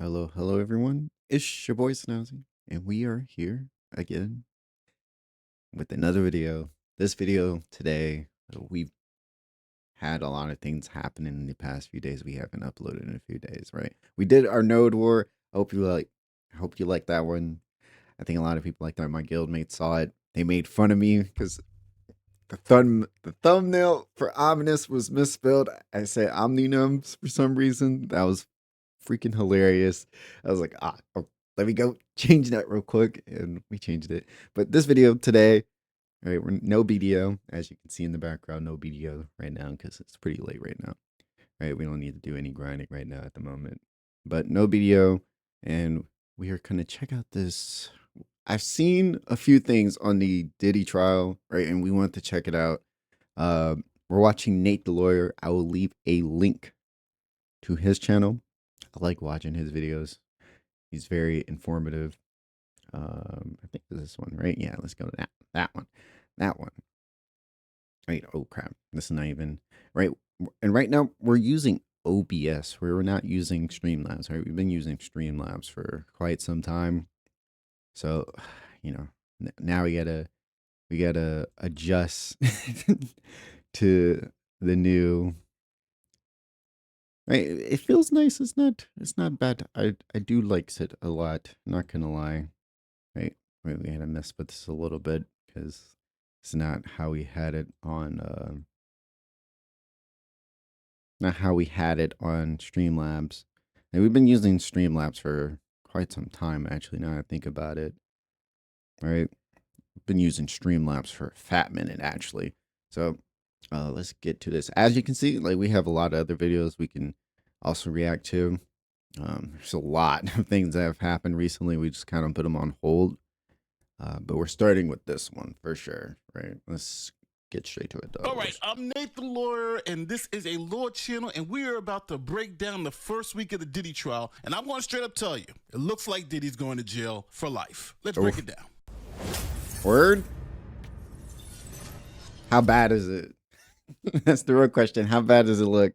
Hello, everyone. It's your boy Snazzy, and we are here again with another video. This video today, we've had a lot of things happen in the past few days. We haven't uploaded in a few days, right? We did our node war. I hope you like that one. I think a lot of people like that. My guildmates saw it. They made fun of me because the thumbnail for ominous was misspelled. I said omninums for some reason. That was freaking hilarious. I was like, let me go change that real quick, and we changed it. But this video today, right, we're no BDO, as you can see in the background, no BDO right now because it's pretty late right now. Right, we don't need to do any grinding right now at the moment, but no BDO, and we are gonna check out this. I've seen a few things on the Diddy trial, right, and we want to check it out. We're watching Nate the Lawyer. I will leave a link to his channel. I like watching his videos. He's very informative. I think this one, right? Yeah, let's go to that one. That one. Right. Oh crap. This is not even right. And right now we're using OBS. We're not using Streamlabs, right? We've been using Streamlabs for quite some time. So, now we gotta adjust to the new. Right, it feels nice. It's not bad. I do like it a lot. Not gonna lie. Right, we had to mess with this a little bit because it's not how we had it on Streamlabs. And we've been using Streamlabs for quite some time, actually. Now I think about it, right? Been using Streamlabs for a fat minute, actually. So let's get to this. As you can see, like we have a lot of other videos we can also react to. There's a lot of things that have happened recently. We just kind of put them on hold. But we're starting with this one for sure, right? Let's get straight to it, though. All right, I'm Nate the Lawyer, and this is a law channel, and we are about to break down the first week of the Diddy trial. And I'm going to straight up tell you, it looks like Diddy's going to jail for life. Let's break it down. Word? How bad is it? That's the real question. How bad does it look?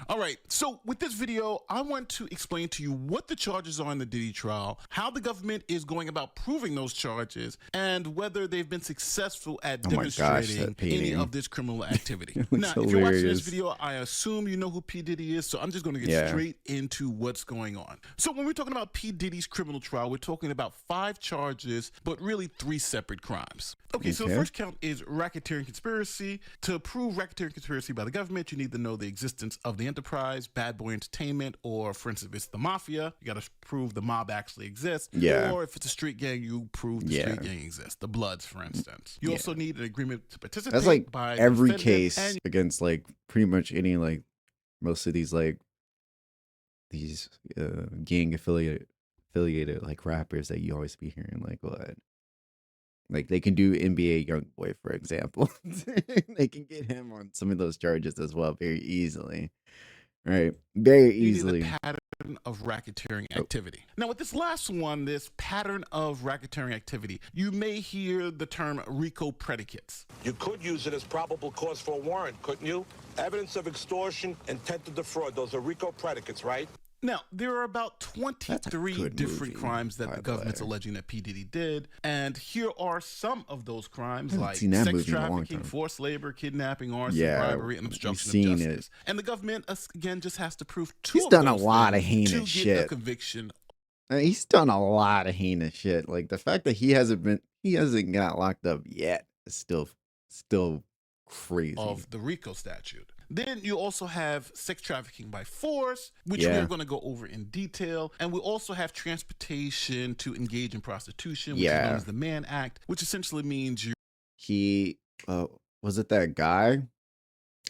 All right, so with this video, I want to explain to you what the charges are in the Diddy trial, how the government is going about proving those charges, and whether they've been successful at demonstrating any of this criminal activity. Now, if you're watching this video, I assume you know who P. Diddy is, so I'm just going to get straight into what's going on. So when we're talking about P. Diddy's criminal trial, we're talking about 5 charges, but really 3 separate crimes. Okay, so the first count is racketeering conspiracy. To prove racketeering conspiracy by the government, you need to know the existence of the enterprise, Bad Boy Entertainment, or for instance, if it's the mafia, you got to prove the mob actually exists. Yeah. Or if it's a street gang, you prove the street gang exists. The Bloods, for instance. You also need an agreement to participate. That's like by every case against like pretty much any like most of these gang affiliated like rappers that you always be hearing like what. Like they can do NBA YoungBoy, for example. They can get him on some of those charges as well very easily. Right. Very easily. The pattern of racketeering activity. Now, with this last one, this pattern of racketeering activity, you may hear the term RICO predicates. You could use it as probable cause for a warrant, couldn't you? Evidence of extortion, intent to defraud. Those are RICO predicates, right? Now, there are about 23 different crimes that the government's alleging that P. Diddy did. And here are some of those crimes, like sex trafficking, forced labor, kidnapping, arson, bribery, and obstruction of justice. And the government, again, just has to prove 2 He's of done those a lot of heinous to shit. get a conviction. He's done a lot of heinous shit. Like the fact that he hasn't got locked up yet is still crazy. Of the RICO statute. Then you also have sex trafficking by force, which we are going to go over in detail. And we also have transportation to engage in prostitution, which is known as the Mann Act, which essentially means was it that guy?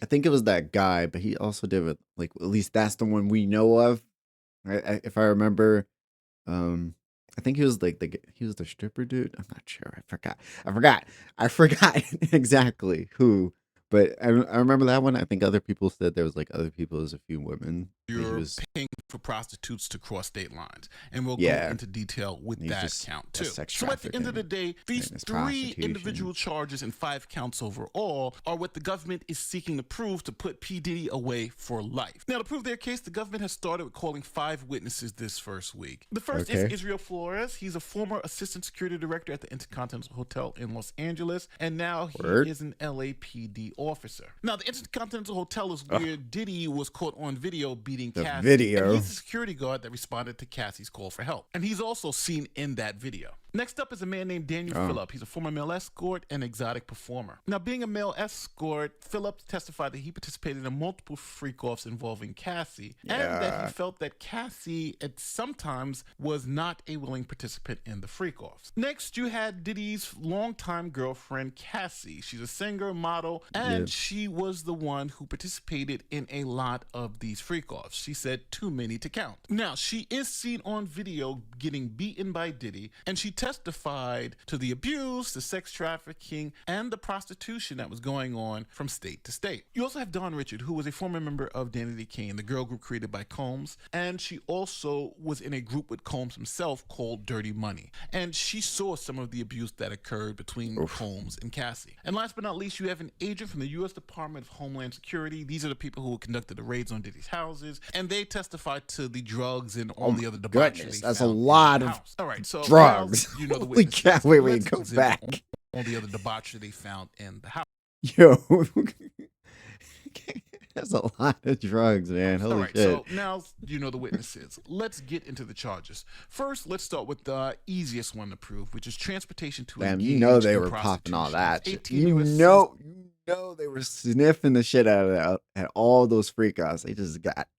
I think it was that guy, but he also did it, like, at least that's the one we know of. Right? If I remember, I think he was like he was the stripper dude. I'm not sure. I forgot exactly who. But I remember that one. I think other people said there was like other people, there's a few women that he You're was. paying for prostitutes to cross state lines, and we'll go Yeah, into detail with he's that just count a too. sex So at the end of the trafficking day, these and it's 3 prostitution. individual charges and 5 counts overall are what the government is seeking to prove to put P. Diddy away for life. Now, to prove their case, the government has started with calling 5 witnesses this first week. The first is Okay. Israel Flores. He's a former assistant security director at the Intercontinental Hotel in Los Angeles, and now he Word. is an LAPD officer. Now, the Intercontinental Hotel is where Diddy was caught on video beating The Cassie. video. And he's the security guard that responded to Cassie's call for help. And he's also seen in that video. Next up is a man named Daniel Phillip. He's a former male escort and exotic performer. Now, being a male escort, Phillip testified that he participated in multiple freak-offs involving Cassie, and that he felt that Cassie at sometimes was not a willing participant in the freak-offs. Next, you had Diddy's longtime girlfriend, Cassie. She's a singer, model, and she was the one who participated in a lot of these freak-offs. She said too many to count. Now, she is seen on video getting beaten by Diddy, and she testified to the abuse, the sex trafficking, and the prostitution that was going on from state to state. You also have Dawn Richard, who was a former member of Danity Kane, the girl group created by Combs, and she also was in a group with Combs himself called Dirty Money, and she saw some of the abuse that occurred between Combs and Cassie. And last but not least, you have an agent from the U.S. Department of Homeland Security. These are the people who conducted the raids on Diddy's houses, and they testified to the drugs and all the other debauchery. That's a lot of all right, so drugs. now you know the Holy witnesses. cow, wait, Let's go examine back. all the other debauchery they found in the house. Yo, that's a lot of drugs, man. Holy All right, shit. so now you know the witnesses. Let's get into the charges. First, let's start with the easiest one to prove, which is transportation to Damn, engage you know they in were popping all prostitution. that shit. 18 You US know they were sniffing the shit out of that at all those freakouts.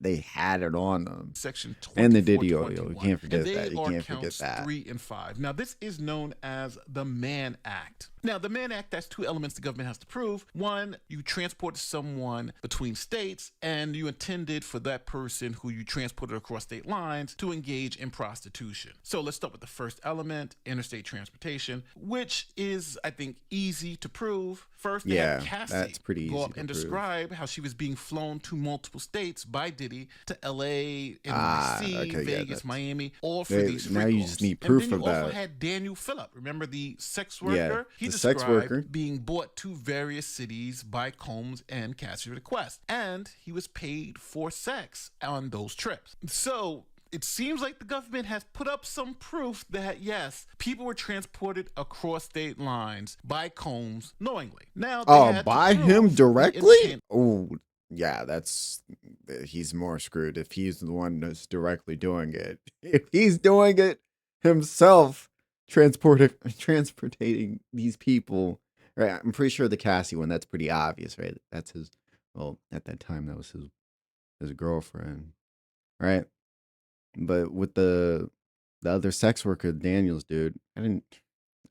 They had it on them. Section And the Diddy oil. 2421. You can't forget And they that. You are can't forget counts that. 3 and 5. Now, this is known as the Mann Act. Now, the Mann Act has 2 elements the government has to prove. One, you transported someone between states, and you intended for that person who you transported across state lines to engage in prostitution. So let's start with the first element, interstate transportation, which is, I think, easy to prove. First, they had Cassie that's pretty easy go up to and prove. describe how she was being flown to multiple states by Diddy to LA, NYC, Vegas, Miami, all for these now you just need and proof then of you also that. had Daniel Phillip. Remember the sex worker? Yeah, He the described sex worker. being brought to various cities by Combs and Cassie's request, and he was paid for sex on those trips. So it seems like the government has put up some proof that, yes, people were transported across state lines by Combs knowingly. Now, they had to by prove him the directly? intent. Oh, yeah, he's more screwed if he's the one that's directly doing it. If he's doing it himself, transporting these people, right? I'm pretty sure the Cassie one, that's pretty obvious, right? That's his, well, at that time, that was his girlfriend, right? But with the other sex worker, Daniels dude, I didn't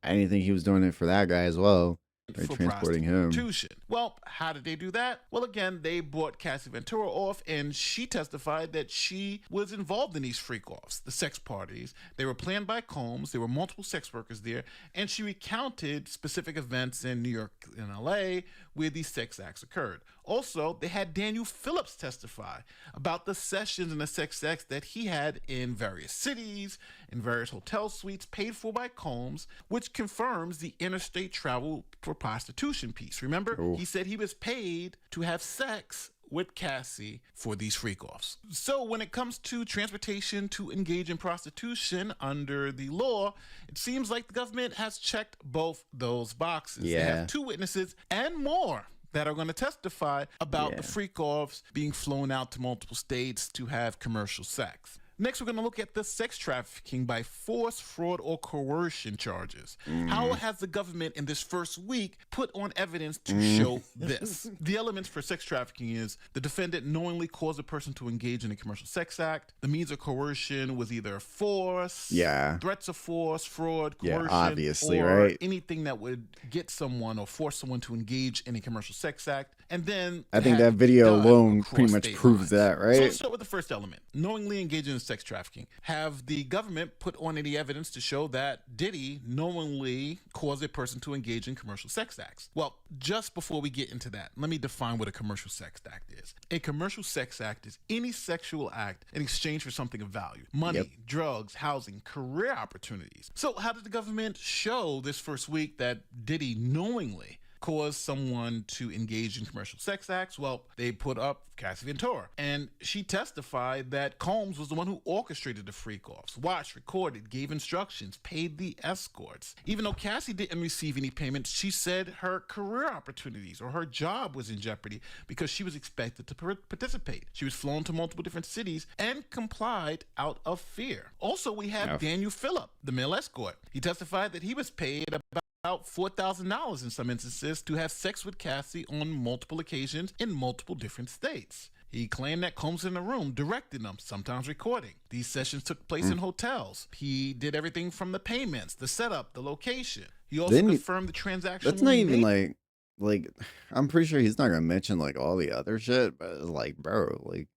think he was doing it for that guy as well. Right, For transporting him. prostitution. Well, how did they do that? Well, again, they brought Cassie Ventura off, and she testified that she was involved in these freak-offs, the sex parties. They were planned by Combs. There were multiple sex workers there, and she recounted specific events in New York and LA where these sex acts occurred. Also, they had Daniel Phillips testify about the sessions and the sex acts that he had in various cities, in various hotel suites paid for by Combs, which confirms the interstate travel for prostitution piece. Remember, he said he was paid to have sex with Cassie for these freak-offs. So when it comes to transportation to engage in prostitution under the law, it seems like the government has checked both those boxes. They have 2 witnesses and more that are going to testify about the freak-offs being flown out to multiple states to have commercial sex. Next, we're going to look at the sex trafficking by force, fraud, or coercion charges. How has the government in this first week put on evidence to show this? The elements for sex trafficking is the defendant knowingly caused a person to engage in a commercial sex act. The means of coercion was either force, threats of force, fraud, coercion, obviously, or right? anything that would get someone or force someone to engage in a commercial sex act. And then I think that video alone pretty much proves that, right? So let's start with the first element. Knowingly engage in a sex trafficking. Have the government put on any evidence to show that Diddy knowingly caused a person to engage in commercial sex acts? Well, just before we get into that, let me define what a commercial sex act is. A commercial sex act is any sexual act in exchange for something of value: money, drugs, housing, career opportunities. So how did the government show this first week that Diddy knowingly caused someone to engage in commercial sex acts? Well, they put up Cassie Ventura, and she testified that Combs was the one who orchestrated the freak-offs, watched, recorded, gave instructions, paid the escorts. Even though Cassie didn't receive any payments, she said her career opportunities or her job was in jeopardy because she was expected to participate. She was flown to multiple different cities and complied out of fear. Also, we have Daniel Phillip, the male escort. He testified that he was paid about $4,000 in some instances to have sex with Cassie on multiple occasions in multiple different states. He claimed that Combs was in the room directing them, sometimes recording. These sessions took place in hotels. He did everything from the payments, the setup, the location. He also confirmed the transaction. That's not even like I'm pretty sure he's not gonna mention like all the other shit, but it's like, bro, like,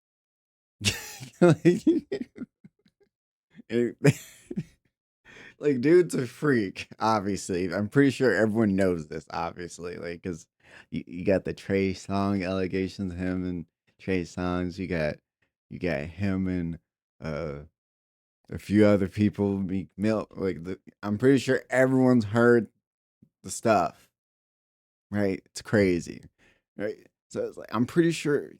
like, dude's a freak, obviously. I'm pretty sure everyone knows this, obviously. Like, because you got the Trey Songz allegations, him and Trey Songz. You got him and a few other people. Meek Mill. Like, I'm pretty sure everyone's heard the stuff. Right? It's crazy. Right? So it's like, I'm pretty sure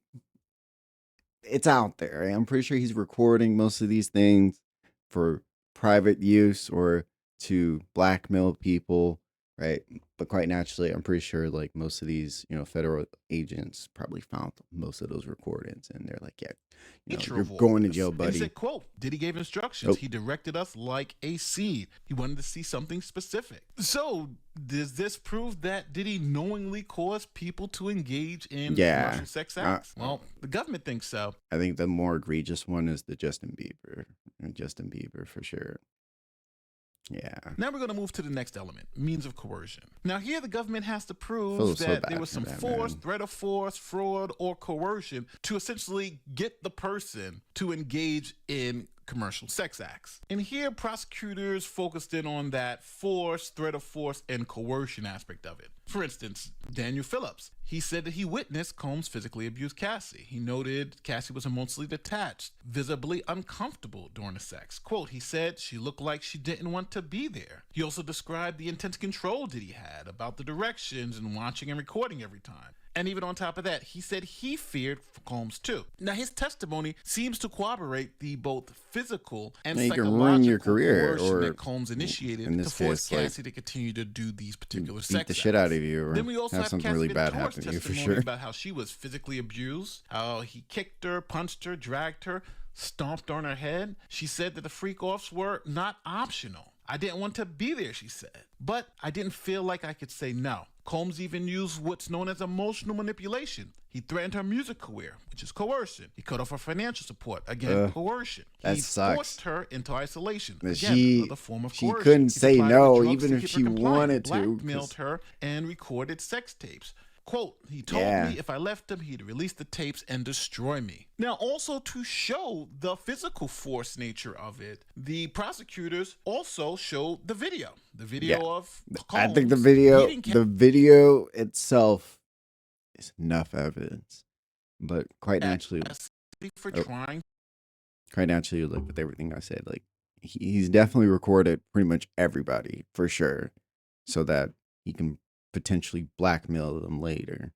it's out there. Right? I'm pretty sure he's recording most of these things for private use or to blackmail people, right? But quite naturally, I'm pretty sure like most of these, federal agents probably found most of those recordings, and they're like, yeah, you're going to jail, buddy. He said, quote, Diddy gave instructions. He directed us like a seed. He wanted to see something specific. So does this prove that Diddy knowingly caused people to engage in commercial sex acts? Well, the government thinks so. I think the more egregious one is the Justin Bieber. Justin Bieber for sure. Yeah. Now we're going to move to the next element, means of coercion. Now here the government has to prove that there was some force, threat of force, fraud, or coercion to essentially get the person to engage in commercial sex acts. And here prosecutors focused in on that force, threat of force, and coercion aspect of it. For instance, Daniel Phillips, he said that he witnessed Combs physically abuse Cassie. He noted Cassie was emotionally detached, visibly uncomfortable during the sex. Quote, he said she looked like she didn't want to be there. He also described the intense control that he had about the directions and watching and recording every time. And even on top of that, he said he feared Combs too. Now, his testimony seems to corroborate the both physical and psychological coercion that Combs initiated to force Cassie to continue to do these particular sex acts. Beat the shit out of you, or then we also have something really bad happen to you for sure. About how she was physically abused, how he kicked her, punched her, dragged her, stomped on her head. She said that the freak-offs were not optional. I didn't want to be there, she said, but I didn't feel like I could say no. Combs even used what's known as emotional manipulation. He threatened her music career, which is coercion. He cut off her financial support, again, coercion. He forced her into isolation, again, another form of coercion. She couldn't say no, even if she wanted to. Blackmailed her and recorded sex tapes. Quote, he told me if I left him, he'd release the tapes and destroy me. Now, also to show the physical force nature of it, the prosecutors also showed the video. The video of Combs. I think the video itself is enough evidence. But quite naturally, quite naturally, like with everything I said, like he's definitely recorded pretty much everybody for sure, so that he can potentially blackmail them later.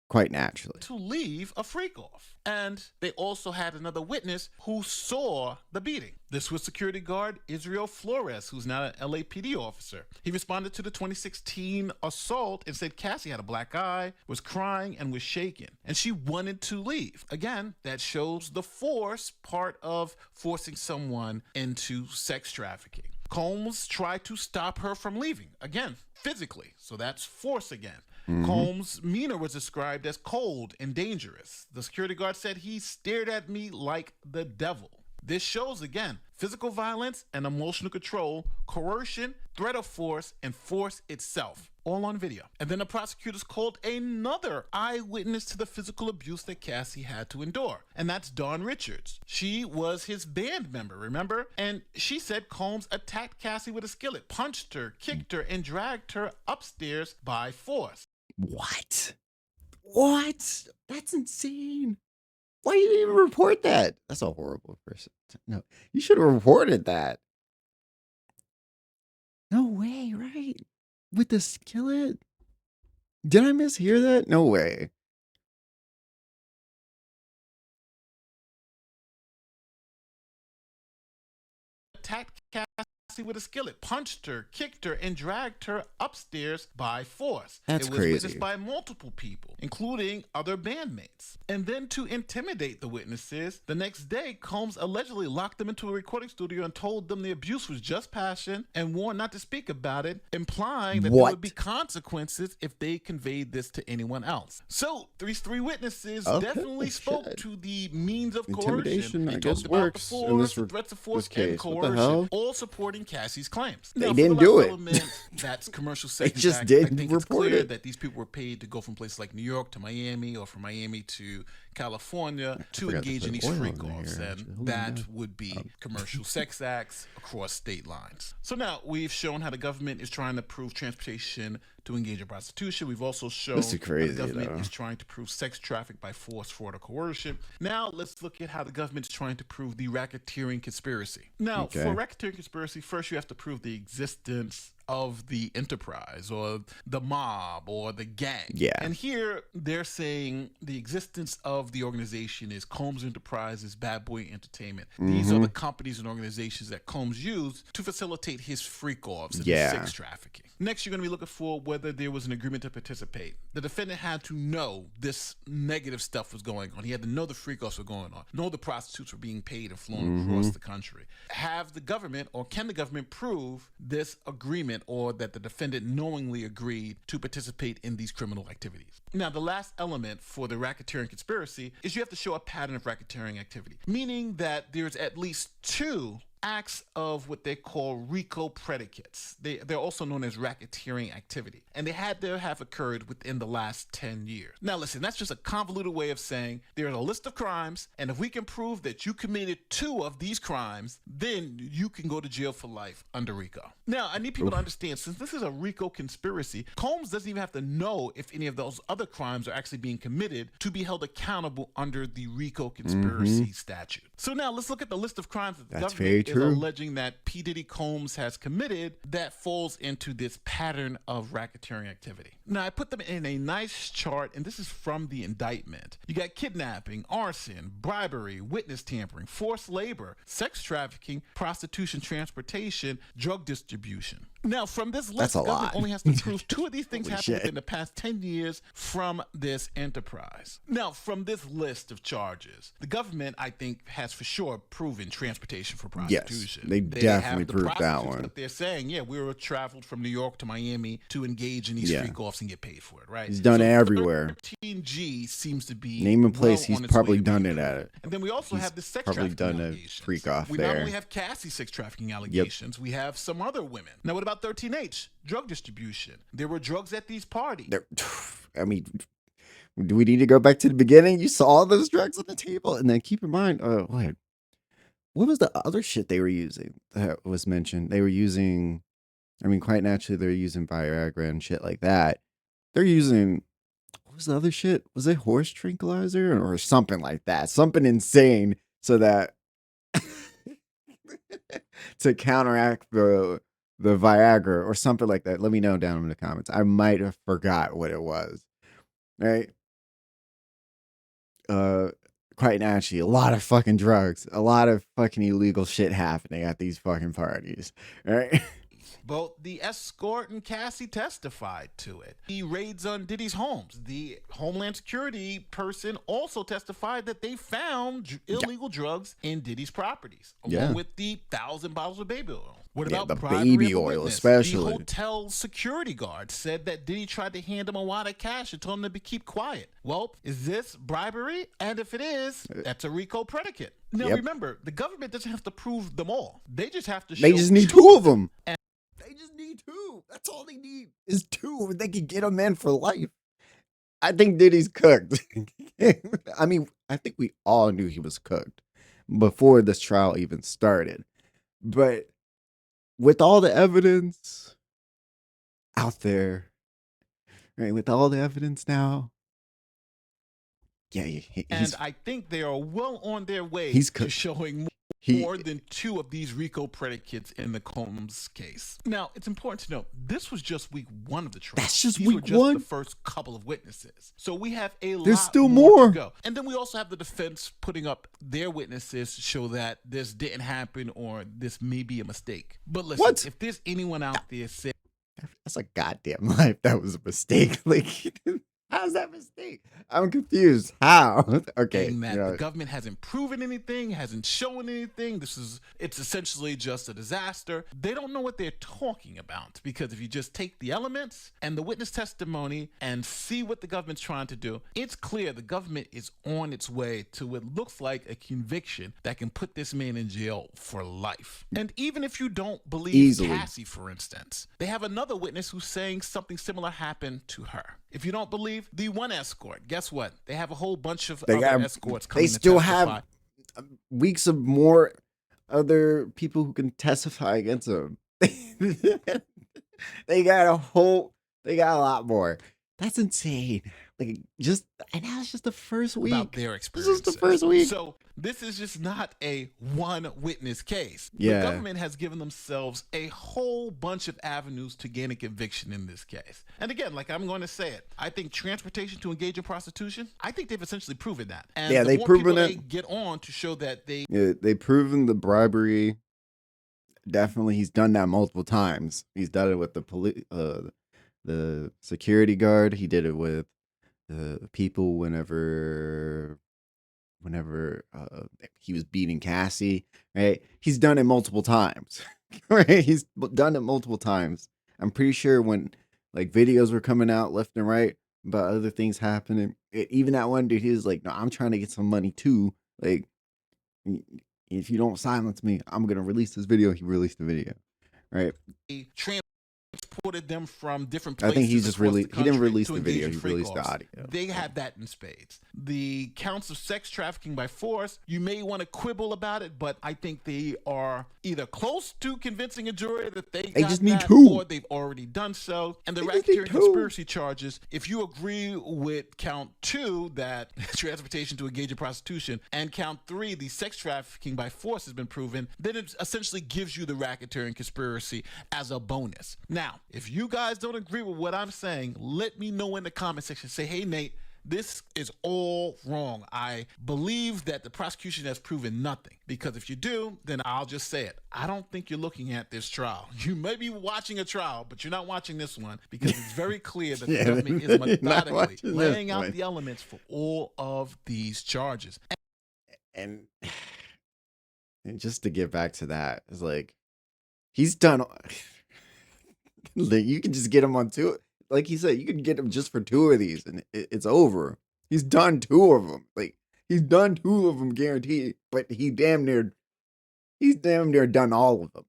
Quite naturally. To leave a freak off. And they also had another witness who saw the beating. This was security guard Israel Flores, who's now an LAPD officer. He responded to the 2016 assault and said Cassie had a black eye, was crying, and was shaking. And she wanted to leave. Again, that shows the force part of forcing someone into sex trafficking. Combs tried to stop her from leaving, again, physically. So that's force again. Combs' demeanor was described as cold and dangerous. The security guard said he stared at me like the devil. This shows, again, physical violence and emotional control, coercion, threat of force, and force itself, all on video. And then the prosecutors called another eyewitness to the physical abuse that Cassie had to endure, and that's Dawn Richards. She was his band member, remember? And she said Combs attacked Cassie with a skillet, punched her, kicked her, and dragged her upstairs by force. What? What? That's insane. Why didn't you even report that? That's a horrible person. No, you should have reported that. No way, right? With the skillet? Did I mishear that? No way. Attacked Cassie with a skillet, punched her, kicked her, and dragged her upstairs by force. That's it was crazy. witnessed by multiple people, including other bandmates. And then to intimidate the witnesses, the next day, Combs allegedly locked them into a recording studio and told them the abuse was just passion and warned not to speak about it, implying that there would be consequences if they conveyed this to anyone else. So these three witnesses definitely spoke to the means of coercion. I guess works in this threats of force case. and coercion, all supporting Cassie's claims. They didn't do it. That's commercial sex. They just act, didn't I think report it's clear it. that these people were paid to go from places like New York to Miami, or from Miami to California to engage in these freak-offs, and that would be commercial sex acts across state lines. So now we've shown how the government is trying to prove transportation to engage in prostitution. We've also shown This is crazy, how the government though. is trying to prove sex traffic by force, fraud, or coercion. Now let's look at how the government is trying to prove the racketeering conspiracy. Now, for racketeering conspiracy, first you have to prove the existence of the enterprise or the mob or the gang. Yeah. And here they're saying the existence of the organization is Combs Enterprises, Bad Boy Entertainment. These are the companies and organizations that Combs used to facilitate his freak-offs and his sex trafficking. Next, you're going to be looking for whether there was an agreement to participate. The defendant had to know this negative stuff was going on. He had to know the freak-offs were going on, know the prostitutes were being paid and flown across the country. Have the government, or can the government prove this agreement, or that the defendant knowingly agreed to participate in these criminal activities? Now, the last element for the racketeering conspiracy is you have to show a pattern of racketeering activity, meaning that there's at least two acts of what they call RICO predicates. They're also known as racketeering activity, and they had to have occurred within the last 10 years. Now listen, that's just a convoluted way of saying there's a list of crimes, and if we can prove that you committed two of these crimes, then you can go to jail for life under RICO. Now, I need people to understand, since this is a RICO conspiracy, Combs doesn't even have to know if any of those other crimes are actually being committed to be held accountable under the RICO conspiracy statute. So now let's look at the list of crimes that the government is alleging that P. Diddy Combs has committed that falls into this pattern of racketeering activity. Now, I put them in a nice chart, and this is from the indictment. You got kidnapping, arson, bribery, witness tampering, forced labor, sex trafficking, prostitution, transportation, drug distribution. Now, from this list, the government only has to prove two of these things happened within the past 10 years from this enterprise. Now, from this list of charges, the government, I think, has for sure proven transportation for prostitution. Yes, they definitely have proved that one. But they're saying, yeah, we were traveled from New York to Miami to engage in these freak-offs and get paid for it, right? He's done it everywhere. 13G seems to be name and place. He's probably done it at it. And then we also have the sex probably trafficking done allegations. a freak off we there. not only have Cassie sex trafficking allegations, we have some other women. Now, what about 13H? Drug distribution. There were drugs at these parties. I mean, do we need to go back to the beginning? You saw all those drugs on the table, and then keep in mind, what was the other shit they were using that was mentioned? They were using, I mean, quite naturally, they're using Viagra and shit like that. They're using, what was the other shit? Was it horse tranquilizer or something like that? Something insane so that to counteract the Viagra or something like that. Let me know down in the comments. I might have forgot what it was. Right? Quite naturally, a lot of fucking drugs, a lot of fucking illegal shit happening at these fucking parties. Right? Both the escort and Cassie testified to it. The raids on Diddy's homes. The Homeland Security person also testified that they found illegal drugs in Diddy's properties, along with the 1,000 bottles of baby oil. What about the bribery baby of a oil, witness? especially? The hotel security guard said that Diddy tried to hand him a wad of cash and told him to keep quiet. Well, is this bribery? And if it is, that's a RICO predicate. Now, Yep. remember, the government doesn't have to prove them all. They just have to show They just need two two of them. And They just need two. That's all they need is two. They can get him in for life. I think Diddy's cooked. I mean, I think we all knew he was cooked before this trial even started. But with all the evidence out there, right? With all the evidence now, yeah, I think they are well on their way he's to cooked. showing more than two of these RICO predicates in the Combs case. Now, it's important to note, this was just week one of the trial. That's just These week were just one? the first couple of witnesses. So we have There's lot still more more to go. And then we also have the defense putting up their witnesses to show that this didn't happen or this may be a mistake. But listen, What? if there's anyone out there saying that's a goddamn life. That was a mistake. Like, how's that a mistake? I'm confused. How? Okay. that the government hasn't proven anything, hasn't shown anything, it's essentially just a disaster, they don't know what they're talking about. Because if you just take the elements and the witness testimony and see what the government's trying to do, it's clear the government is on its way to what looks like a conviction that can put this man in jail for life. And even if you don't believe Cassie, for instance, they have another witness who's saying something similar happened to her. If you don't believe the one escort, guess what? They have a whole bunch of other escorts coming. They still have weeks of more other people who can testify against them. They got a lot more. That's insane. Like, and now it's just the first week. About their experience. This is the first week. So this is just not a one witness case. Yeah. The government has given themselves a whole bunch of avenues to gain a conviction in this case. And again, like I'm going to say it, I think transportation to engage in prostitution, I think they've essentially proven that. And yeah, they've proven it. They get on to show that they've proven the bribery. Definitely, he's done that multiple times. He's done it with the security guard. He did it with the people whenever he was beating Cassie, right? He's done it multiple times, right? He's done it multiple times. I'm pretty sure when like videos were coming out left and right about other things happening, even that one dude, he was like, no, I'm trying to get some money too. Like, if you don't silence me, I'm going to release this video. He released the video, right? Transported them from different places. I think he just released. He didn't release the video. He Free released the calls. audio. They have that in spades. The counts of sex trafficking by force, you may want to quibble about it, but I think they are either close to convincing a jury that they just need two, or they've already done so. And the racketeering conspiracy charges, if you agree with count 2, that transportation to engage in prostitution, and count 3, the sex trafficking by force has been proven, then it essentially gives you the racketeering conspiracy as a bonus. Now, if you guys don't agree with what I'm saying, let me know in the comment section. Say, hey, Nate, this is all wrong. I believe that the prosecution has proven nothing. Because if you do, then I'll just say it. I don't think you're looking at this trial. You may be watching a trial, but you're not watching this one, because it's very clear that the government is methodically laying out the elements for all of these charges. And just to get back to that, it's like, he's done. You can just get him on 2. Like he said, you can get him just for 2 of these, and it's over. He's done 2 of them. Like, he's done 2 of them guaranteed. But he's damn near done all of them.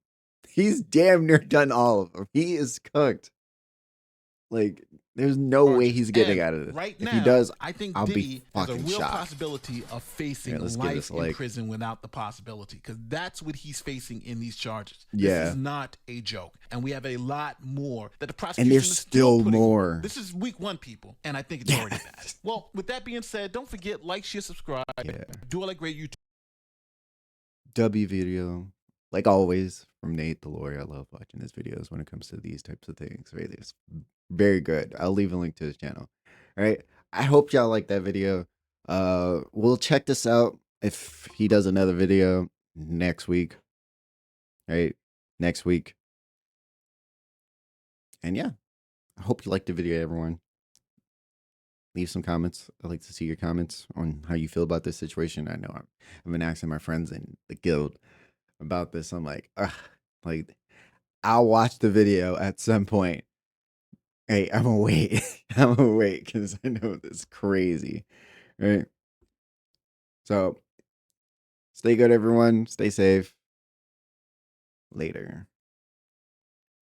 He's damn near done all of them. He is cooked. Like, there's no way he's getting out of this. Right if now, he does, I think I'll Diddy be has a fucking real shocked. possibility of facing life in prison without the possibility, because that's what he's facing in these charges. Yeah. This is not a joke, and we have a lot more that the prosecution and there's is still putting. more. This is week 1, people, and I think it's already bad. Well, with that being said, don't forget, like, share, subscribe. Do all that great YouTube. W video. Like always, from Nate the lawyer. I love watching his videos when it comes to these types of things. Right? It's very good. I'll leave a link to his channel. All right. I hope y'all like that video. We'll check this out if he does another video next week. Right? Next week. And yeah, I hope you liked the video, everyone. Leave some comments. I'd like to see your comments on how you feel about this situation. I know I've been asking my friends in the guild about this. I'm like, like, I'll watch the video at some point. Hey, I'm gonna wait. I'm gonna wait because I know this is crazy, right? So Stay good, everyone. Stay safe. Later.